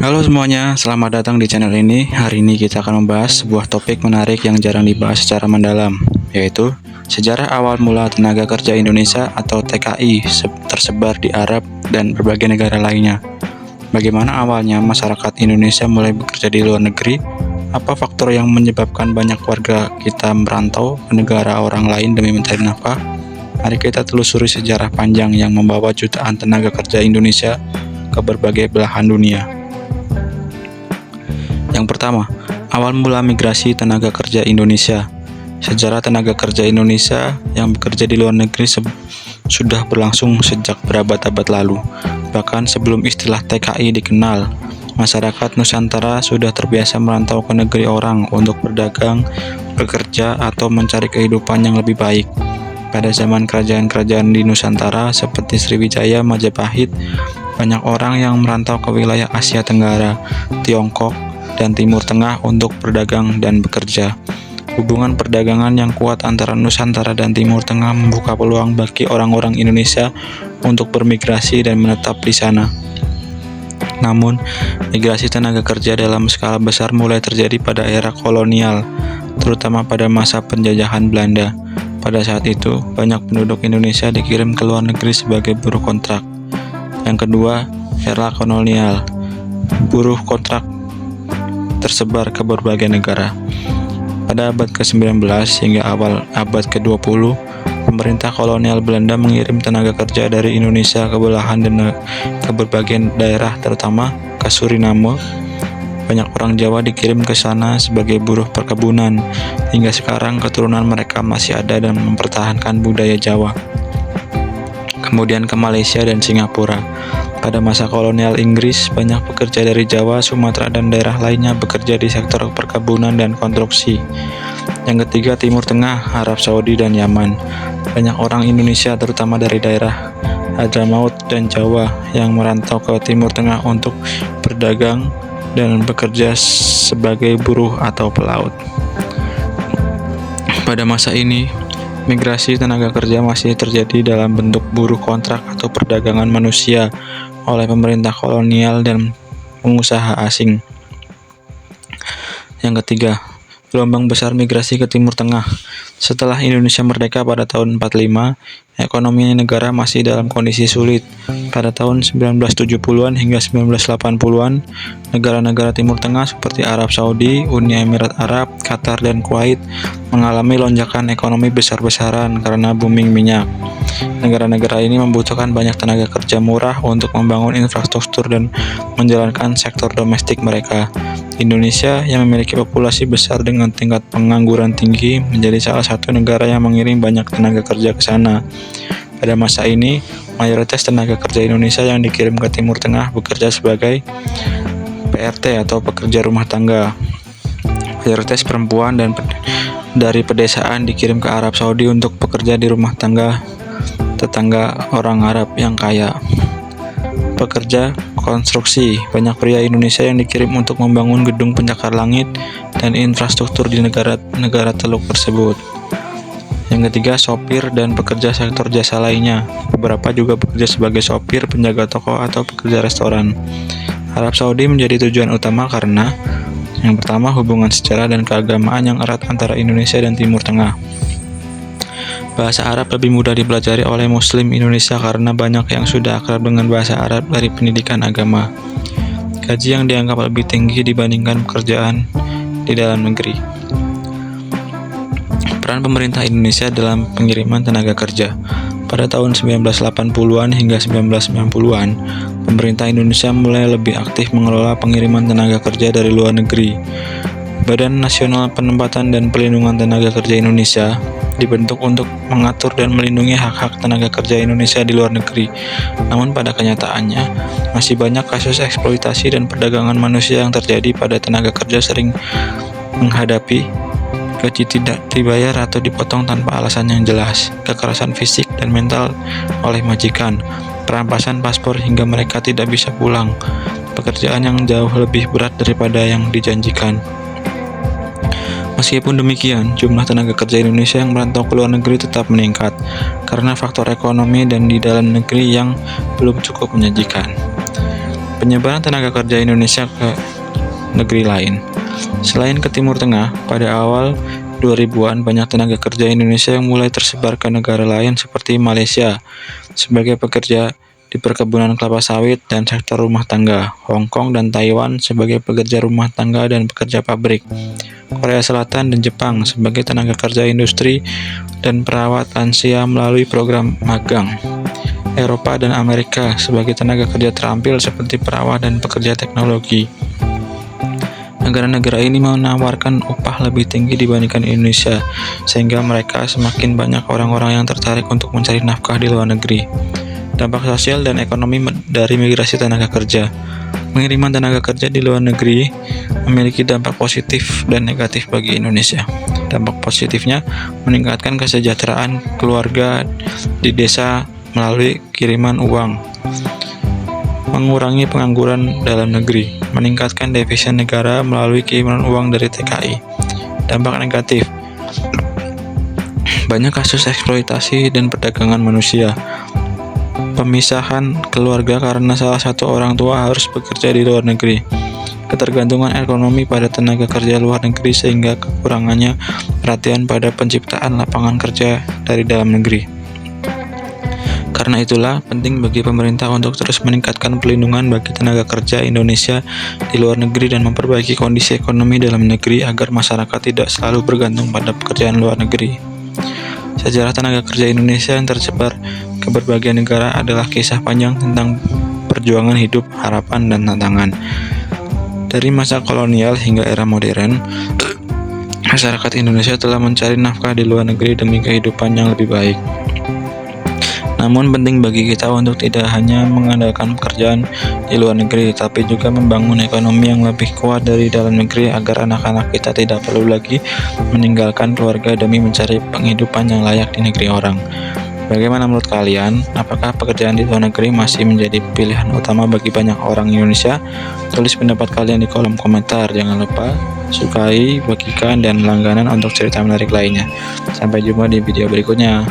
Halo semuanya, selamat datang di channel ini. Hari ini kita akan membahas sebuah topik menarik yang jarang dibahas secara mendalam, yaitu sejarah awal mula tenaga kerja Indonesia atau TKI tersebar di Arab dan berbagai negara lainnya. Bagaimana awalnya masyarakat Indonesia mulai bekerja di luar negeri? Apa faktor yang menyebabkan banyak warga kita merantau ke negara orang lain demi mencari nafkah? Mari kita telusuri sejarah panjang yang membawa jutaan tenaga kerja Indonesia ke berbagai belahan dunia. Yang pertama, awal mula migrasi tenaga kerja Indonesia. Sejarah tenaga kerja Indonesia yang bekerja di luar negeri sudah berlangsung sejak berabad-abad lalu. Bahkan sebelum istilah TKI dikenal, masyarakat Nusantara sudah terbiasa merantau ke negeri orang untuk berdagang, bekerja, atau mencari kehidupan yang lebih baik. Pada zaman kerajaan-kerajaan di Nusantara seperti Sriwijaya, Majapahit, banyak orang yang merantau ke wilayah Asia Tenggara, Tiongkok, dan Timur Tengah untuk berdagang dan bekerja. Hubungan perdagangan yang kuat antara Nusantara dan Timur Tengah membuka peluang bagi orang-orang Indonesia untuk bermigrasi dan menetap di sana. Namun, migrasi tenaga kerja dalam skala besar mulai terjadi pada era kolonial, terutama pada masa penjajahan Belanda. Pada saat itu, banyak penduduk Indonesia dikirim ke luar negeri sebagai buruh kontrak. Yang kedua, era kolonial. Buruh kontrak tersebar ke berbagai negara. Pada abad ke-19 hingga awal abad ke-20, pemerintah kolonial Belanda mengirim tenaga kerja dari Indonesia ke belahan dan ke berbagai daerah, terutama ke Suriname. Banyak orang Jawa dikirim ke sana sebagai buruh perkebunan. Hingga sekarang keturunan mereka masih ada dan mempertahankan budaya Jawa. Kemudian ke Malaysia dan Singapura. Pada masa kolonial Inggris, banyak pekerja dari Jawa, Sumatera, dan daerah lainnya bekerja di sektor perkebunan dan konstruksi. Yang ketiga, Timur Tengah, Arab Saudi, dan Yaman. Banyak orang Indonesia, terutama dari daerah Hadramaut dan Jawa, yang merantau ke Timur Tengah untuk berdagang dan bekerja sebagai buruh atau pelaut. Pada masa ini, migrasi tenaga kerja masih terjadi dalam bentuk buruh kontrak atau perdagangan manusia oleh pemerintah kolonial dan pengusaha asing. Yang ketiga, gelombang besar migrasi ke Timur Tengah. Setelah Indonesia merdeka pada tahun 45, ekonomi negara masih dalam kondisi sulit. Pada tahun 1970-an hingga 1980-an, negara-negara Timur Tengah seperti Arab Saudi, Uni Emirat Arab, Qatar, dan Kuwait mengalami lonjakan ekonomi besar-besaran karena booming minyak. Negara-negara ini membutuhkan banyak tenaga kerja murah untuk membangun infrastruktur dan menjalankan sektor domestik mereka. Indonesia yang memiliki populasi besar dengan tingkat pengangguran tinggi menjadi salah satu negara yang mengirim banyak tenaga kerja ke sana. Pada masa ini, mayoritas tenaga kerja Indonesia yang dikirim ke Timur Tengah bekerja sebagai PRT atau pekerja rumah tangga. Mayoritas perempuan dan dari pedesaan dikirim ke Arab Saudi untuk bekerja di rumah tangga tetangga orang Arab yang kaya. Pekerja konstruksi, banyak pria Indonesia yang dikirim untuk membangun gedung pencakar langit dan infrastruktur di negara Teluk tersebut. Yang ketiga, sopir dan pekerja sektor jasa lainnya. Beberapa juga bekerja sebagai sopir, penjaga toko, atau pekerja restoran. Arab Saudi menjadi tujuan utama karena yang pertama, hubungan sejarah dan keagamaan yang erat antara Indonesia dan Timur Tengah. Bahasa Arab lebih mudah dipelajari oleh Muslim Indonesia karena banyak yang sudah akrab dengan bahasa Arab dari pendidikan agama. Gaji yang dianggap lebih tinggi dibandingkan pekerjaan di dalam negeri. Peran pemerintah Indonesia dalam pengiriman tenaga kerja. Pada tahun 1980-an hingga 1990-an, pemerintah Indonesia mulai lebih aktif mengelola pengiriman tenaga kerja dari luar negeri. Badan Nasional Penempatan dan Pelindungan Tenaga Kerja Indonesia dibentuk untuk mengatur dan melindungi hak-hak tenaga kerja Indonesia di luar negeri. Namun pada kenyataannya, masih banyak kasus eksploitasi dan perdagangan manusia yang terjadi pada tenaga kerja sering menghadapi gaji tidak dibayar atau dipotong tanpa alasan yang jelas, kekerasan fisik dan mental oleh majikan, perampasan paspor hingga mereka tidak bisa pulang, pekerjaan yang jauh lebih berat daripada yang dijanjikan. Meskipun demikian, jumlah tenaga kerja Indonesia yang merantau ke luar negeri tetap meningkat karena faktor ekonomi dan di dalam negeri yang belum cukup menjanjikan. Penyebaran tenaga kerja Indonesia ke negeri lain. Selain ke Timur Tengah, pada awal 2000-an banyak tenaga kerja Indonesia yang mulai tersebar ke negara lain seperti Malaysia sebagai pekerja di perkebunan kelapa sawit dan sektor rumah tangga, Hong Kong dan Taiwan sebagai pekerja rumah tangga dan pekerja pabrik, Korea Selatan dan Jepang sebagai tenaga kerja industri dan perawat lansia melalui program magang, Eropa dan Amerika sebagai tenaga kerja terampil seperti perawat dan pekerja teknologi. Negara-negara ini menawarkan upah lebih tinggi dibandingkan Indonesia, sehingga mereka semakin banyak orang-orang yang tertarik untuk mencari nafkah di luar negeri. Dampak sosial dan ekonomi dari migrasi tenaga kerja. Pengiriman tenaga kerja di luar negeri memiliki dampak positif dan negatif bagi Indonesia. Dampak positifnya meningkatkan kesejahteraan keluarga di desa melalui kiriman uang, mengurangi pengangguran dalam negeri, meningkatkan devisa negara melalui kiriman uang dari TKI. Dampak negatif, banyak kasus eksploitasi dan perdagangan manusia, pemisahan keluarga karena salah satu orang tua harus bekerja di luar negeri, ketergantungan ekonomi pada tenaga kerja luar negeri sehingga kekurangannya perhatian pada penciptaan lapangan kerja dari dalam negeri. Karena itulah, penting bagi pemerintah untuk terus meningkatkan pelindungan bagi tenaga kerja Indonesia di luar negeri dan memperbaiki kondisi ekonomi dalam negeri agar masyarakat tidak selalu bergantung pada pekerjaan luar negeri. Sejarah tenaga kerja Indonesia yang tersebar ke berbagai negara adalah kisah panjang tentang perjuangan hidup, harapan, dan tantangan. Dari masa kolonial hingga era modern, masyarakat Indonesia telah mencari nafkah di luar negeri demi kehidupan yang lebih baik. Namun penting bagi kita untuk tidak hanya mengandalkan pekerjaan di luar negeri, tapi juga membangun ekonomi yang lebih kuat dari dalam negeri agar anak-anak kita tidak perlu lagi meninggalkan keluarga demi mencari penghidupan yang layak di negeri orang. Bagaimana menurut kalian? Apakah pekerjaan di luar negeri masih menjadi pilihan utama bagi banyak orang Indonesia? Tulis pendapat kalian di kolom komentar. Jangan lupa sukai, bagikan, dan langganan untuk cerita menarik lainnya. Sampai jumpa di video berikutnya.